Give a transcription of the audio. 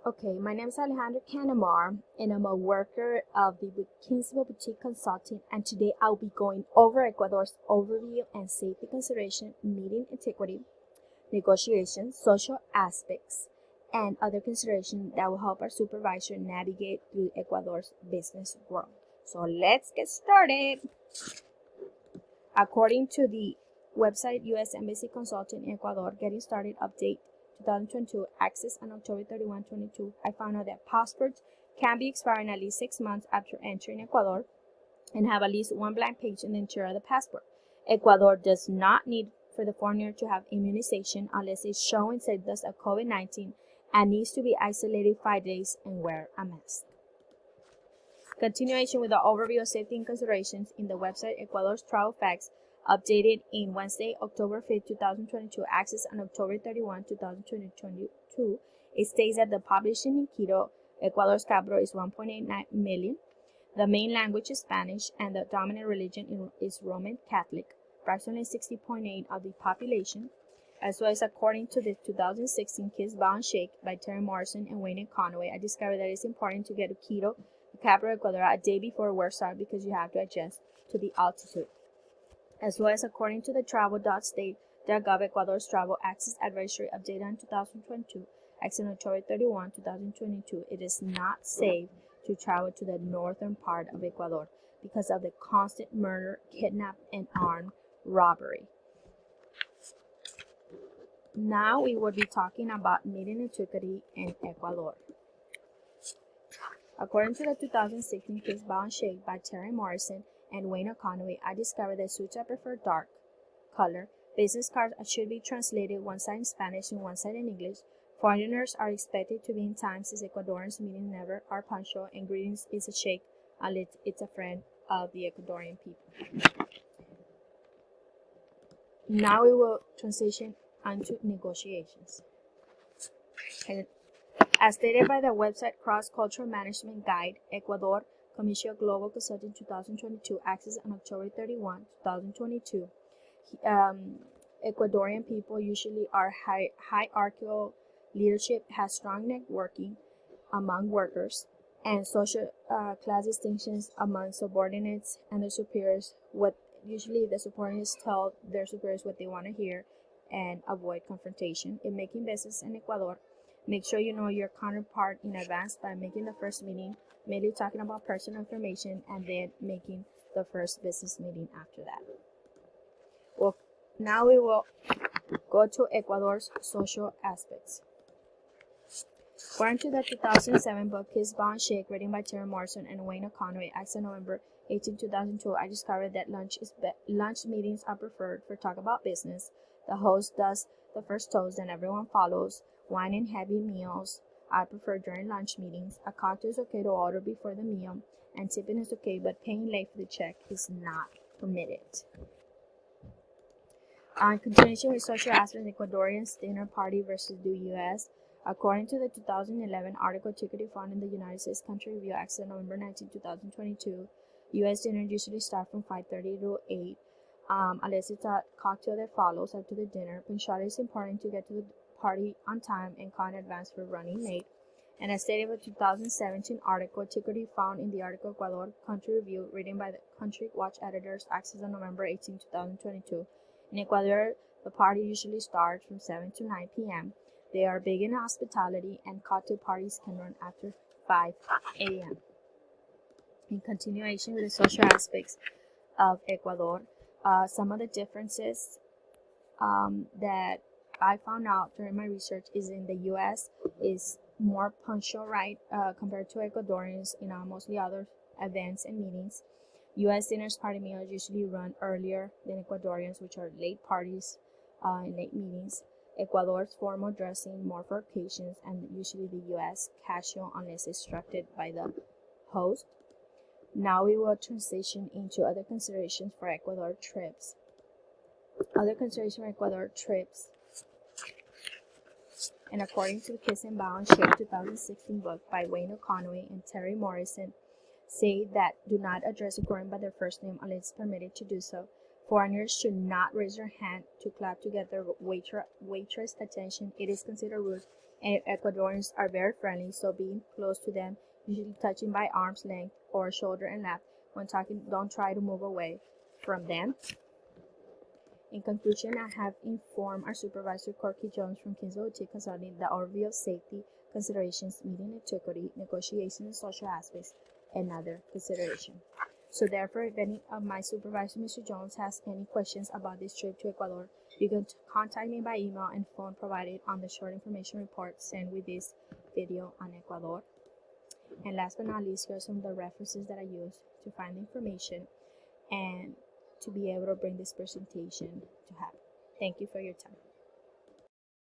Okay, my name is Alejandra Canamar, and I'm a worker of the Kinsville Boutique Consulting, and today I'll be going over Ecuador's overview and safety consideration, meeting integrity, negotiation, social aspects, and other considerations that will help our supervisor navigate through Ecuador's business world. So let's get started. According to the website U.S. Embassy Consulting in Ecuador, Getting Started Update 2022, access on October 31, 2022, I found out that passports can be expiring at least 6 months after entering Ecuador and have at least one blank page in the interior of the passport. Ecuador does not need for the foreigner to have immunization unless it's showing symptoms of COVID-19 and needs to be isolated 5 days and wear a mask. Continuation with the overview of safety and considerations in the website Ecuador's Travel Facts, updated in Wednesday, October 5, 2022, access on October 31, 2022. It states that the population in Quito, Ecuador's capital, is 1.89 million. The main language is Spanish, and the dominant religion is Roman Catholic, approximately 60.8% of the population, as well as according to the 2016 Kiss Bound Shake by Terry Morrison and Wayne Conway. I discovered that it's important to get to Quito, the capital of Ecuador, a day before work starts because you have to adjust to the altitude. As well as according to the travel.state.gov, Ecuador's travel access advisory updated on 2022, access on October 31, 2022, it is not safe to travel to the northern part of Ecuador because of the constant murder, kidnap, and armed robbery. Now we will be talking about meeting integrity in Ecuador. According to the 2016 Kiss Bound Shake by Terry Morrison and Wayne Conway, I discovered that suits I prefer dark color. Business cards should be translated one side in Spanish and one side in English. Foreigners are expected to be in time since Ecuadorians meeting never are punctual, and greetings is a shake unless it's a friend of the Ecuadorian people. Now we will transition onto negotiations. And as stated by the website Cross-Cultural Management Guide, Ecuador, Commission Global Consulting 2022, access on October 31, 2022. Ecuadorian people usually are hierarchical leadership, has strong networking among workers, and social class distinctions among subordinates and their superiors. What usually the subordinates tell their superiors what they want to hear and avoid confrontation. In making business in Ecuador, make sure you know your counterpart in advance by making the first meeting, mainly talking about personal information, and then making the first business meeting after that. Well, now we will go to Ecuador's social aspects. According to the 2007 book Kiss Bound Shake, written by Terry Morrison and Wayne Conway, access November 18, 2002, I discovered that lunch meetings are preferred for talk about business. The host does the first toast and everyone follows. Wine and heavy meals are preferred during lunch meetings. A cocktail is okay to order before the meal, and tipping is okay, but paying late for the check is not permitted. On continuation with social aspects, Ecuadorians dinner party versus the U.S. According to the 2011 article Tickety found in the United States Country Review, access November 19, 2022, U.S. dinner usually start from 5:30 to 8, unless it's a cocktail that follows after the dinner. Punctuality is important to get to the party on time and call in advance for running late. And as stated with the 2017 article Tickety found in the article Ecuador Country Review, written by the Country Watch editors, access on November 18, 2022. In Ecuador, the party usually starts from 7 to 9 p.m. They are big in hospitality, and cocktail parties can run after 5 a.m. In continuation with the social aspects of Ecuador, some of the differences that I found out during my research is in the U.S. is more punctual, right, compared to Ecuadorians in mostly other events and meetings. U.S. dinners party meals usually run earlier than Ecuadorians, which are late parties and late meetings. Ecuador's formal dressing more for occasions, and usually the U.S. casual unless instructed by the host. Now we will transition into other considerations for Ecuador trips. Other considerations for Ecuador trips, and according to the Kiss and Bound Shake 2016 book by Wayne Conway and Terry Morrison, say that do not address a foreigner by their first name unless permitted to do so. Foreigners should not raise their hand to clap to get their waitress attention. It is considered rude And Ecuadorians are very friendly, so being close to them, usually touching by arm's length or shoulder and lap when talking, don't try to move away from them. In conclusion, I have informed our supervisor, Corky Jones from Kinsel Boutique Consulting, the overview of safety considerations, meeting antiquity, negotiation and social aspects, and other considerations. So therefore, if any of my supervisor, Mr. Jones, has any questions about this trip to Ecuador, you can contact me by email and phone provided on the short information report sent with this video on Ecuador. And last but not least, here are some of the references that I used to find the information and to be able to bring this presentation to happen. Thank you for your time.